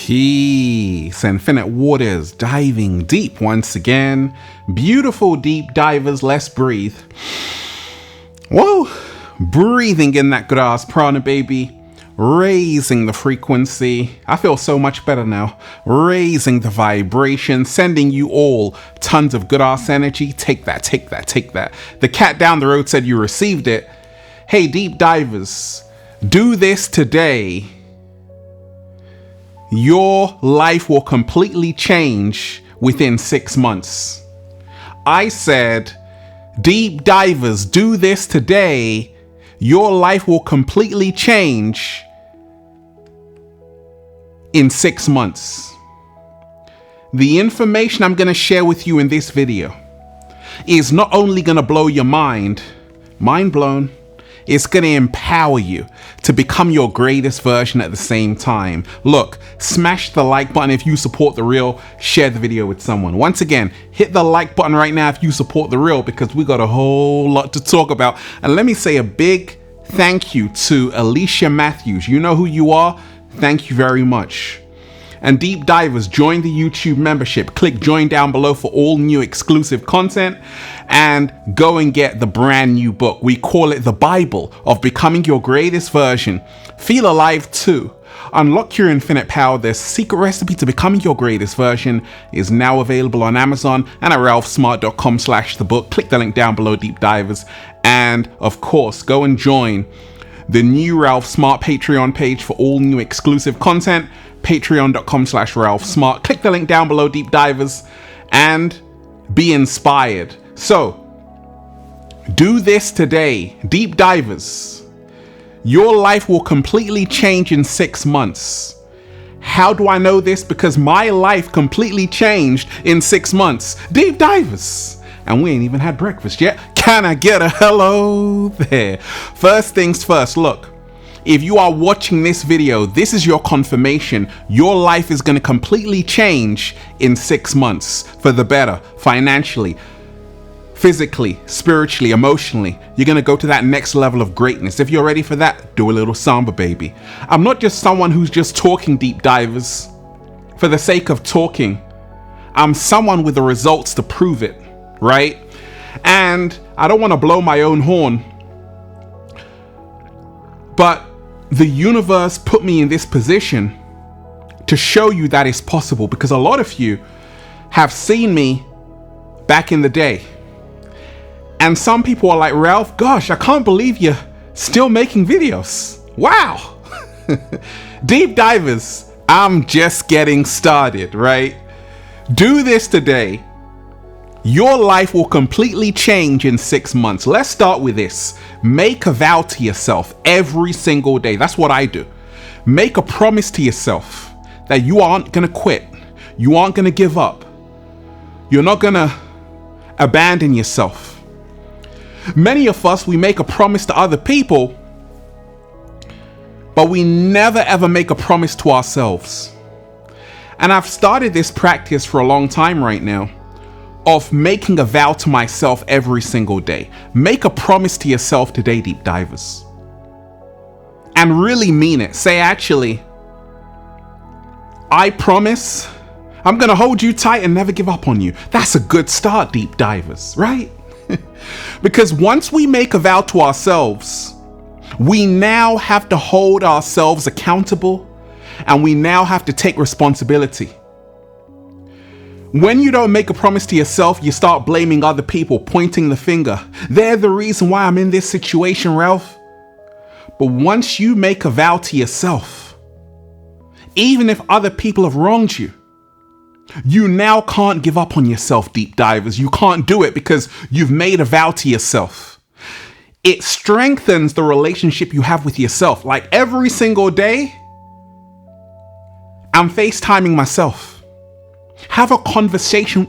Peace, infinite waters, diving deep once again. Beautiful deep divers, let's breathe. Whoa, breathing in that good ass prana, baby. Raising the frequency. I feel so much better now. Raising the vibration, sending you all tons of good ass energy. Take that, take that, take that. The cat down the road said you received it. Hey, deep divers, do this today. Your life will completely change within 6 months. I said, deep divers, do this today. Your life will completely change in 6 months. The information I'm going to share with you in this video is not only going to blow your mind blown, it's going to empower you to become your greatest version at the same time. Look, smash the like button if you support the real, share the video with someone. Once again, hit the like button right now if you support the real, because we got a whole lot to talk about. And let me say a big thank you to Alicia Matthews. You know who you are. Thank you very much. And deep divers, join the YouTube membership. Click join down below for all new exclusive content, and go and get the brand new book. We call it The Bible of Becoming Your Greatest Version. Feel alive too. Unlock your infinite power. The secret recipe to becoming your greatest version is now available on Amazon and at ralphsmart.com/thebook. Click the link down below, deep divers. And of course, go and join the new Ralph Smart Patreon page for all new exclusive content. Patreon.com/RalphSmart. Click the link down below, deep divers, and be inspired. So, do this today, deep divers. Your life will completely change in 6 months. How do I know this? Because my life completely changed in 6 months. Deep divers. And we ain't even had breakfast yet. Can I get a hello there? First things first, look. If you are watching this video, this is your confirmation. Your life is going to completely change in 6 months for the better, financially, physically, spiritually, emotionally. You're going to go to that next level of greatness. If you're ready for that, do a little samba, baby. I'm not just someone who's just talking, deep divers, for the sake of talking. I'm someone with the results to prove it, right? And I don't want to blow my own horn, but the universe put me in this position to show you that it's possible, because a lot of you have seen me back in the day. And some people are like, Ralph, gosh, I can't believe you're still making videos. Wow. Deep divers, I'm just getting started, right? Do this today. Your life will completely change in 6 months. Let's start with this. Make a vow to yourself every single day. That's what I do. Make a promise to yourself that you aren't going to quit. You aren't going to give up. You're not going to abandon yourself. Many of us, we make a promise to other people, but we never ever make a promise to ourselves. And I've started this practice for a long time right now, of making a vow to myself every single day. Make a promise to yourself today, deep divers. And really mean it. Say, actually, I promise I'm going to hold you tight and never give up on you. That's a good start, deep divers, right? Because once we make a vow to ourselves, we now have to hold ourselves accountable, and we now have to take responsibility. When you don't make a promise to yourself, you start blaming other people, pointing the finger. They're the reason why I'm in this situation, Ralph. But once you make a vow to yourself, even if other people have wronged you, you now can't give up on yourself, deep divers. You can't do it because you've made a vow to yourself. It strengthens the relationship you have with yourself. Like every single day, I'm FaceTiming myself. Have a conversation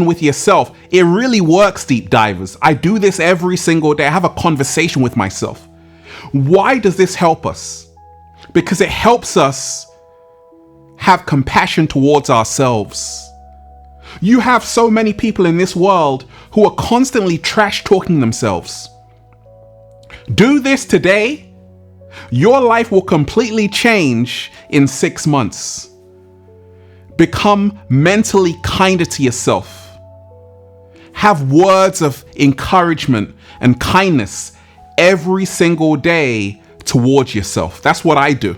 with yourself. It really works, deep divers. I do this every single day. I have a conversation with myself. Why does this help us? Because it helps us have compassion towards ourselves. You have so many people in this world who are constantly trash talking themselves. Do this today Your life will completely change in 6 months. Become mentally kinder to yourself. Have words of encouragement and kindness every single day towards yourself. That's what I do.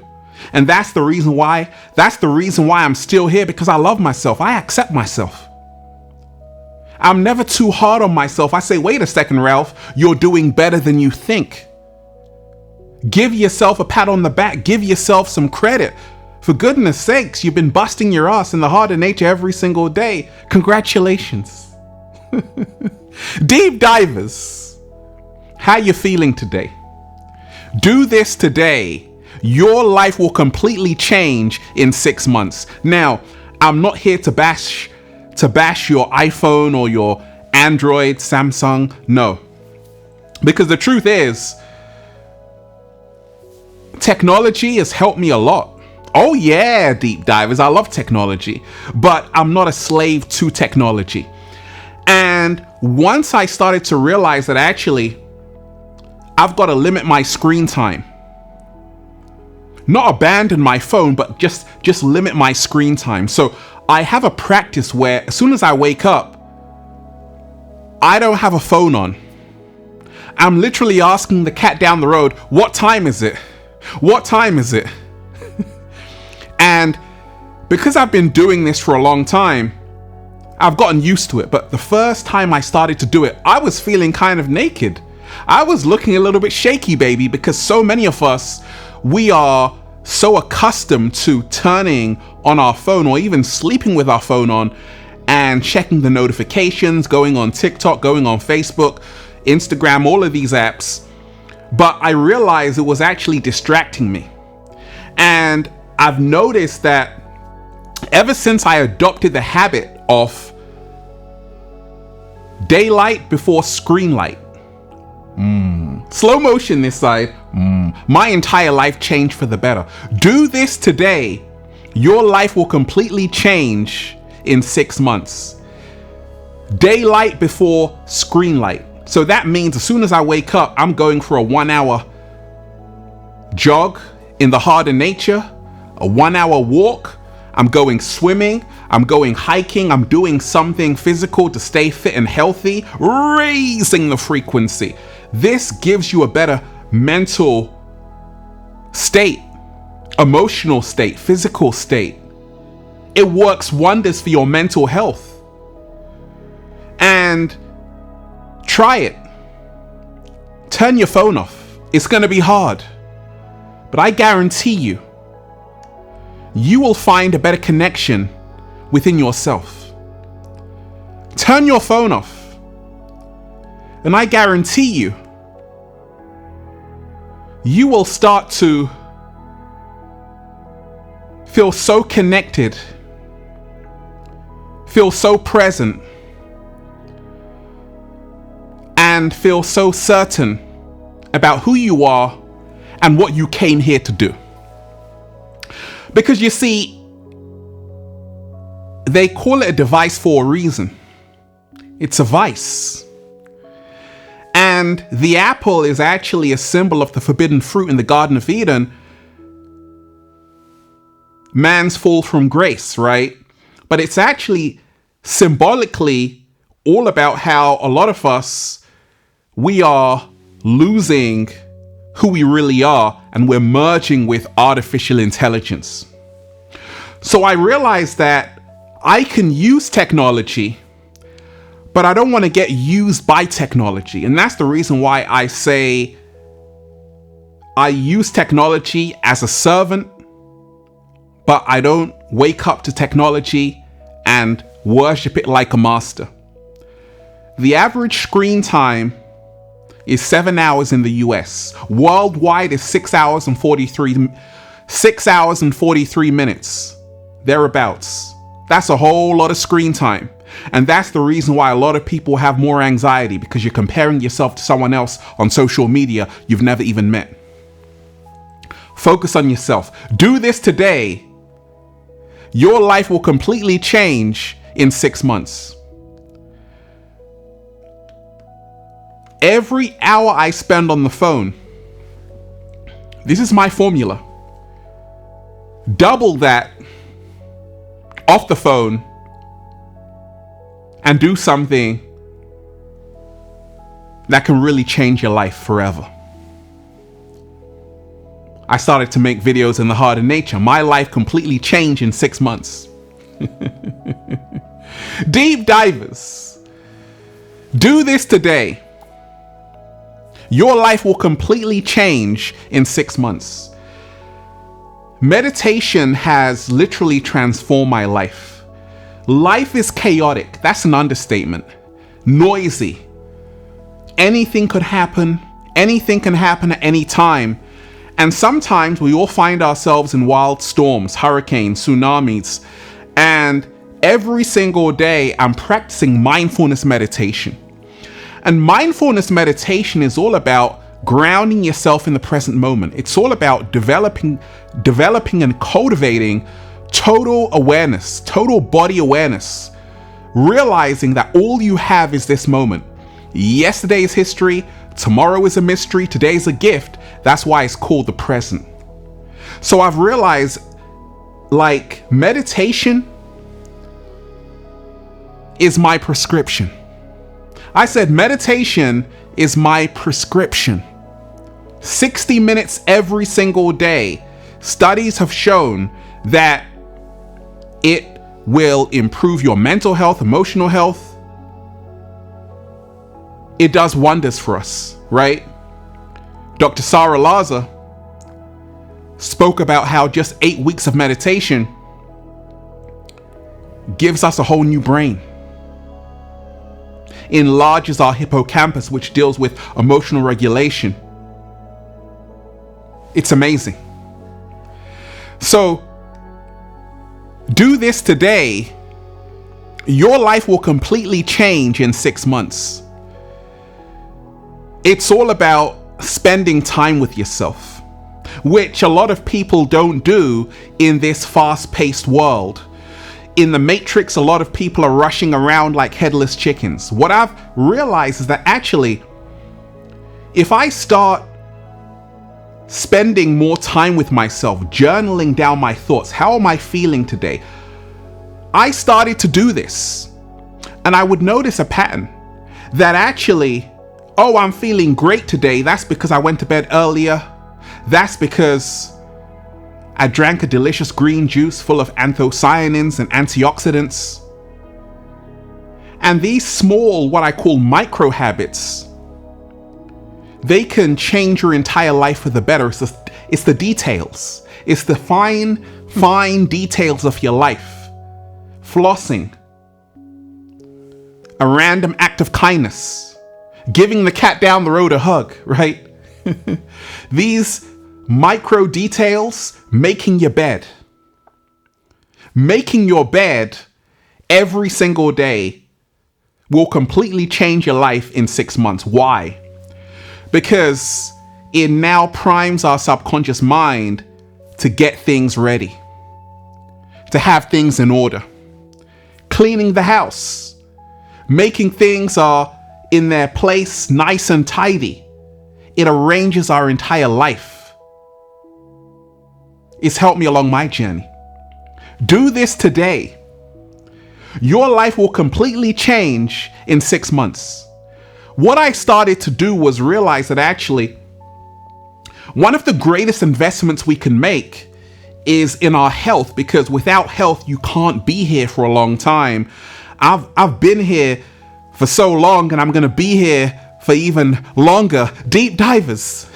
And that's the reason why I'm still here, because I love myself. I accept myself. I'm never too hard on myself. I say, wait a second, Ralph, you're doing better than you think. Give yourself a pat on the back. Give yourself some credit. For goodness sakes, you've been busting your ass in the heart of nature every single day. Congratulations. Deep divers, how you feeling today? Do this today. Your life will completely change in 6 months. Now, I'm not here to bash your iPhone or your Android, Samsung. No. Because the truth is, technology has helped me a lot. Oh yeah, deep divers, I love technology, but I'm not a slave to technology. And once I started to realize that actually I've got to limit my screen time. Not abandon my phone, but just limit my screen time. So I have a practice where as soon as I wake up, I don't have a phone on. I'm literally asking the cat down the road, what time is it? What time is it? And because I've been doing this for a long time, I've gotten used to it. But the first time I started to do it, I was feeling kind of naked. I was looking a little bit shaky, baby, because so many of us, we are so accustomed to turning on our phone or even sleeping with our phone on and checking the notifications, going on TikTok, going on Facebook, Instagram, all of these apps. But I realized it was actually distracting me. And I've noticed that ever since I adopted the habit of daylight before screen light, slow motion this side, my entire life changed for the better. Do this today. Your life will completely change in 6 months. Daylight before screen light. So that means as soon as I wake up, I'm going for a 1 hour jog in the heart of nature, a 1 hour walk. I'm going swimming, I'm going hiking, I'm doing something physical to stay fit and healthy, raising the frequency. This gives you a better mental state, emotional state, physical state. It works wonders for your mental health. And try it. Turn your phone off. It's going to be hard. But I guarantee you, you will find a better connection within yourself. Turn your phone off. And I guarantee you, you will start to feel so connected, feel so present, and feel so certain about who you are and what you came here to do. Because you see, they call it a device for a reason. It's a vice. And the apple is actually a symbol of the forbidden fruit in the Garden of Eden. Man's fall from grace, right? But it's actually symbolically all about how a lot of us, we are losing who we really are and we're merging with artificial intelligence. So I realized that I can use technology, but I don't want to get used by technology. And that's the reason why I say I use technology as a servant, but I don't wake up to technology and worship it like a master. The average screen time is 7 hours in the US. Worldwide is 6 hours and 43 minutes. Thereabouts. That's a whole lot of screen time. And that's the reason why a lot of people have more anxiety, because you're comparing yourself to someone else on social media you've never even met. Focus on yourself. Do this today. Your life will completely change in 6 months. Every hour I spend on the phone, This is my formula. Double that off the phone and do something that can really change your life forever. I started to make videos in the heart of nature. My life completely changed in 6 months. Deep divers, do this today. Your life will completely change in 6 months. Meditation has literally transformed my life. Life is chaotic. That's an understatement. Noisy. Anything could happen. Anything can happen at any time. And sometimes we all find ourselves in wild storms, hurricanes, tsunamis. And every single day I'm practicing mindfulness meditation. And mindfulness meditation is all about grounding yourself in the present moment. It's all about developing and cultivating total awareness, total body awareness, realizing that all you have is this moment. Yesterday is history, tomorrow is a mystery, today is a gift. That's why it's called the present. So I've realized, like, meditation is my prescription. I said meditation is my prescription. 60 minutes every single day. Studies have shown that it will improve your mental health, emotional health. It does wonders for us, right? Dr. Sarah Laza spoke about how just 8 weeks of meditation gives us a whole new brain. Enlarges our hippocampus, which deals with emotional regulation. It's amazing. So do this today. Your life will completely change in 6 months. It's all about spending time with yourself, which a lot of people don't do in this fast-paced world. In the Matrix, a lot of people are rushing around like headless chickens. What I've realized is that actually, if I start spending more time with myself, journaling down my thoughts, how am I feeling today? I started to do this, and I would notice a pattern that actually, oh, I'm feeling great today. That's because I went to bed earlier. That's because I drank a delicious green juice full of anthocyanins and antioxidants. And these small, what I call micro habits, they can change your entire life for the better. It's the details. It's the fine details of your life. Flossing. A random act of kindness. Giving the cat down the road a hug, right? These micro details, making your bed. Making your bed every single day will completely change your life in 6 months. Why? Because it now primes our subconscious mind to get things ready, to have things in order. Cleaning the house, making things in their place nice and tidy. It arranges our entire life. It's helped me along my journey. Do this today. Your life will completely change in 6 months. What I started to do was realize that actually, one of the greatest investments we can make is in our health, because without health, you can't be here for a long time. I've been here for so long, and I'm going to be here for even longer. Deep divers.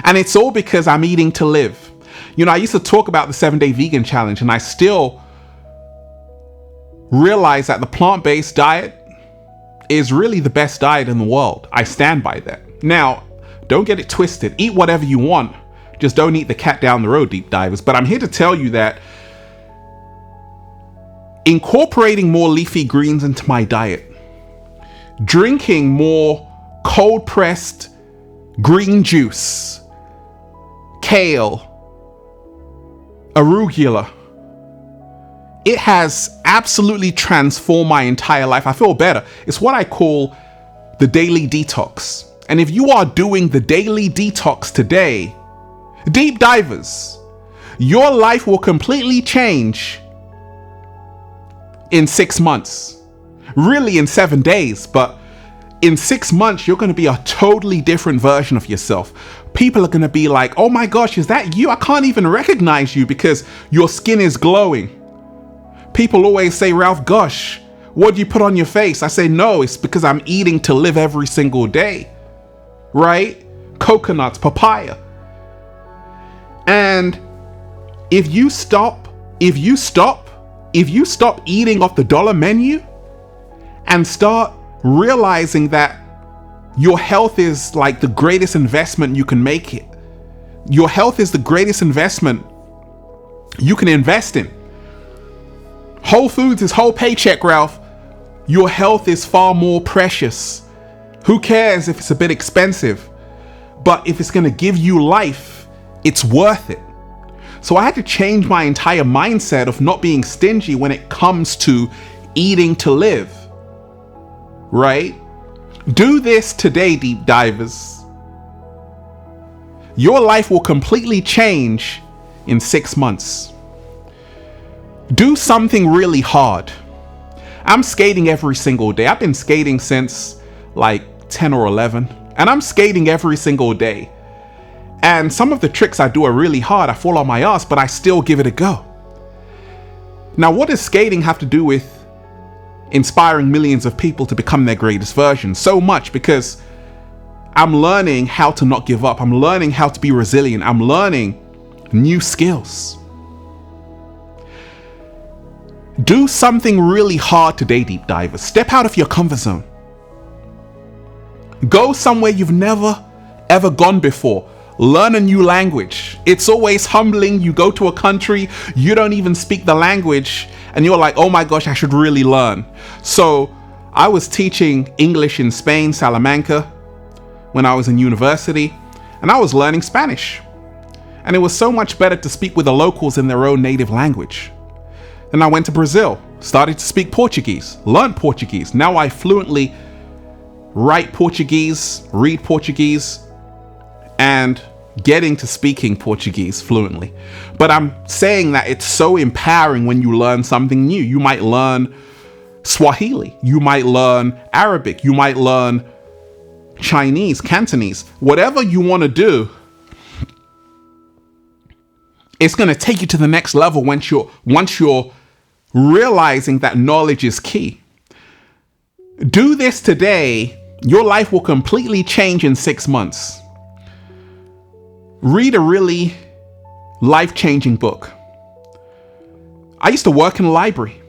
And it's all because I'm eating to live. You know, I used to talk about the 7-day vegan challenge, and I still realize that the plant-based diet is really the best diet in the world. I stand by that. Now, don't get it twisted. Eat whatever you want. Just don't eat the cat down the road, deep divers. But I'm here to tell you that incorporating more leafy greens into my diet, drinking more cold-pressed green juice, kale, arugula, it has absolutely transformed my entire life. I feel better. It's what I call the daily detox. And if you are doing the daily detox today, Deep divers, your life will completely change in 6 months. Really in 7 days, but in 6 months, you're going to be a totally different version of yourself. People are going to be like, oh my gosh, is that you? I can't even recognize you because your skin is glowing. People always say, Ralph, gosh, what do you put on your face? I say, no, it's because I'm eating to live every single day, right? Coconuts, papaya. And if you stop eating off the dollar menu and start realizing that your health is like the greatest investment you can make it. Your health is the greatest investment you can invest in. Whole Foods is whole paycheck, Ralph. Your health is far more precious. Who cares if it's a bit expensive? But if it's going to give you life, it's worth it. So I had to change my entire mindset of not being stingy when it comes to eating to live. Right? Do this today, deep divers. Your life will completely change in 6 months. Do something really hard. I'm skating every single day. I've been skating since like 10 or 11, and I'm skating every single day. And some of the tricks I do are really hard. I fall on my ass, but I still give it a go. Now, what does skating have to do with inspiring millions of people to become their greatest version? So much, because I'm learning how to not give up. I'm learning how to be resilient. I'm learning new skills. Do something really hard today, deep divers. Step out of your comfort zone. Go somewhere you've never ever gone before. Learn a new language. It's always humbling. You go to a country, you don't even speak the language, and you're like, oh my gosh, I should really learn. So I was teaching English in Spain, Salamanca, when I was in university, and I was learning Spanish. And it was so much better to speak with the locals in their own native language. Then I went to Brazil, started to speak Portuguese, learned Portuguese. Now I fluently write Portuguese, read Portuguese, and getting to speaking Portuguese fluently. But I'm saying that it's so empowering when you learn something new. You might learn Swahili, you might learn Arabic, you might learn Chinese, Cantonese, whatever you want to do. It's going to take you to the next level once you're realizing that knowledge is key. Do this today. Your life will completely change in 6 months. Read a really life-changing book. I used to work in a library,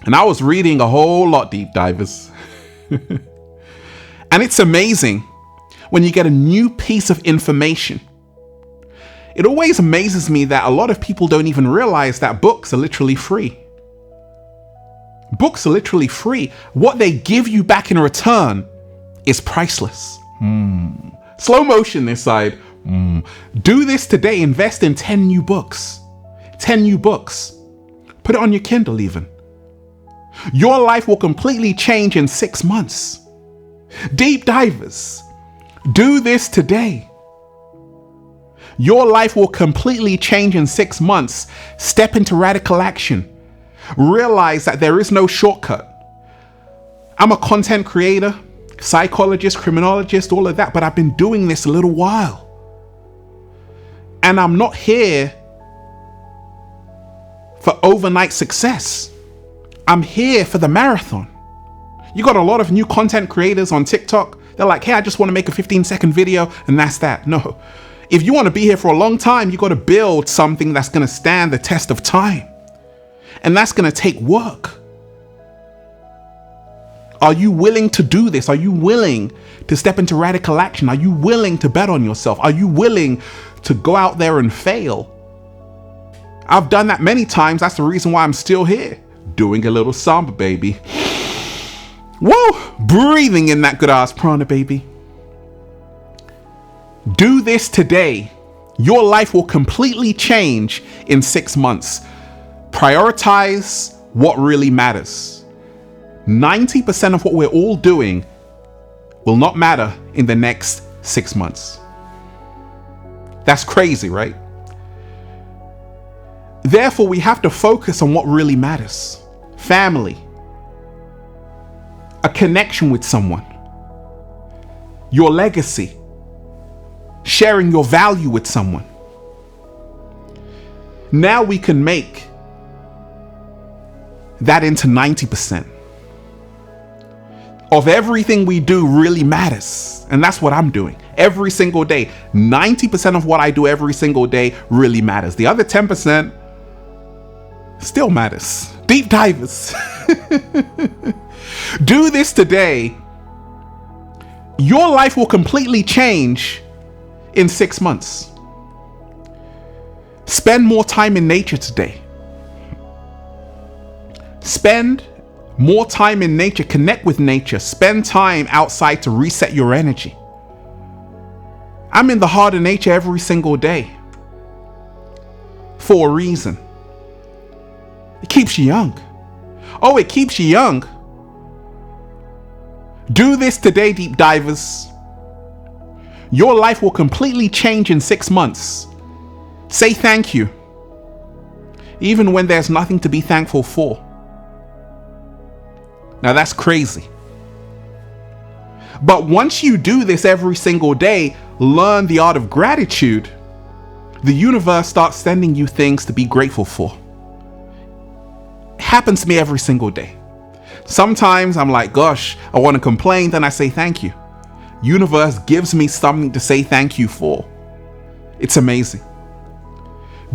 and I was reading a whole lot, deep divers. And it's amazing when you get a new piece of information. It always amazes me that a lot of people don't even realize that books are literally free. Books are literally free. What they give you back in return is priceless. Slow motion this side. Do this today. Invest in 10 new books. 10 new books. Put it on your Kindle even. Your life will completely change in 6 months. Deep divers, do this today. Your life will completely change in 6 months. Step into radical action. Realize that there is no shortcut. I'm a content creator, psychologist, criminologist, all of that, but I've been doing this a little while. And I'm not here for overnight success. I'm here for the marathon. You got a lot of new content creators on TikTok. They're like, hey, I just want to make a 15-second video and that's that. No. If you want to be here for a long time, you got to build something that's going to stand the test of time. And that's going to take work. Are you willing to do this? Are you willing to step into radical action? Are you willing to bet on yourself? Are you willing to go out there and fail? I've done that many times. That's the reason why I'm still here. Doing a little samba, baby. Whoa! Breathing in that good ass prana, baby. Do this today. Your life will completely change in 6 months. Prioritize what really matters. 90% of what we're all doing will not matter in the next 6 months. That's crazy, right? Therefore, we have to focus on what really matters. Family, a connection with someone, your legacy, sharing your value with someone. Now we can make that into 90% of everything we do really matters. And that's what I'm doing every single day. 90% of what I do every single day really matters. The other 10% still matters. Deep divers. Do this today. Your life will completely change in 6 months. Spend more time in nature today. Spend more time in nature. Connect with nature. Spend time outside to reset your energy. I'm in the heart of nature every single day for a reason. It keeps you young. Oh, it keeps you young. Do this today, deep divers. Your life will completely change in 6 months. Say thank you, even when there's nothing to be thankful for. Now that's crazy. But once you do this every single day, learn the art of gratitude, the universe starts sending you things to be grateful for. It happens to me every single day. Sometimes I'm like, gosh, I want to complain, then I say thank you. Universe gives me something to say thank you for. It's amazing.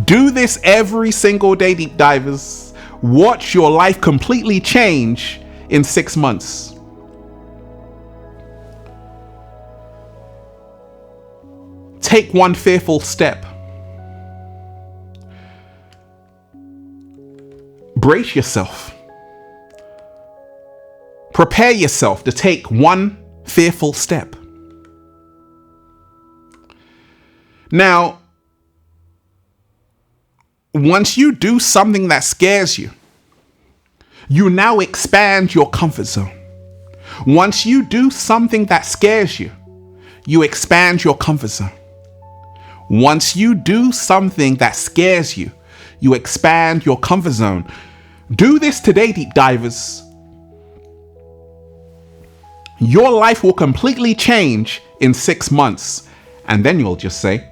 Do this every single day, deep divers. Watch your life completely change in 6 months. Take one fearful step. Brace yourself. Prepare yourself to take one fearful step. Now, once you do something that scares you, you now expand your comfort zone. Once you do something that scares you, you expand your comfort zone. Once you do something that scares you, you expand your comfort zone. Do this today, deep divers. Your life will completely change in 6 months. And then you'll just say,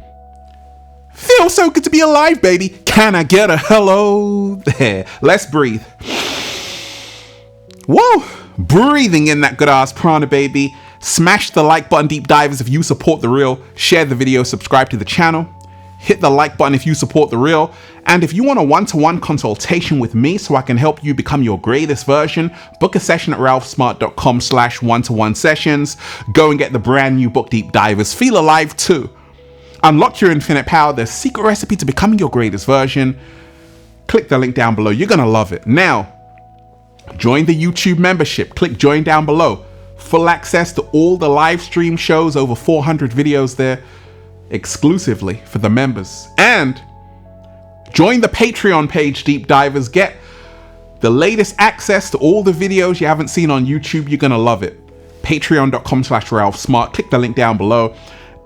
feels so good to be alive, baby. Can I get a hello there? Let's breathe. Whoa! Breathing in that good ass prana, baby. Smash the like button, deep divers, if you support the real. Share the video, subscribe to the channel. Hit the like button if you support the real. And if you want a one-to-one consultation with me so I can help you become your greatest version, book a session at ralphsmart.com/one-to-one sessions. Go and get the brand new book, Deep Divers. Feel alive too. Unlock your infinite power, the secret recipe to becoming your greatest version. Click the link down below. You're going to love it. Now, join the YouTube membership. Click join down below. Full access to all the live stream shows, over 400 videos there exclusively for the members. And join the Patreon page, Deep Divers. Get the latest access to all the videos you haven't seen on YouTube. You're going to love it. Patreon.com/RalphSmart. Click the link down below.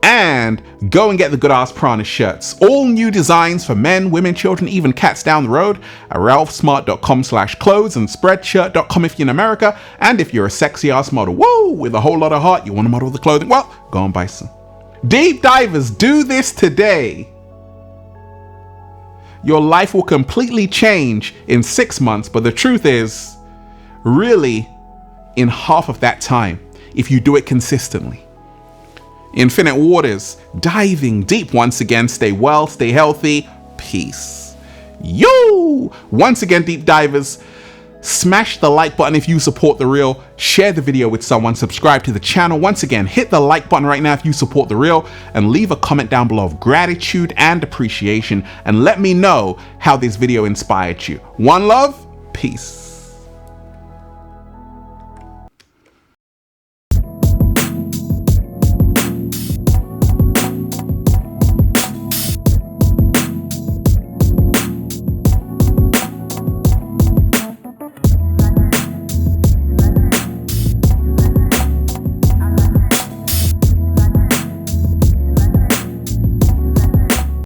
And go and get the Good Ass Prana shirts. All new designs for men, women, children, even cats down the road at ralphsmart.com/clothes and spreadshirt.com if you're in America. And if you're a sexy ass model, whoa, with a whole lot of heart, you want to model the clothing, well, go and buy some. Deep divers, do this today. Your life will completely change in 6 months, but the truth is, really, in half of that time, if you do it consistently. Infinite waters, diving deep once again. Stay well, stay healthy. Peace. Yo! Once again, deep divers, smash the like button if you support the real. Share the video with someone. Subscribe to the channel. Once again, hit the like button right now if you support the real, and leave a comment down below of gratitude and appreciation, and let me know how this video inspired you. One love, peace.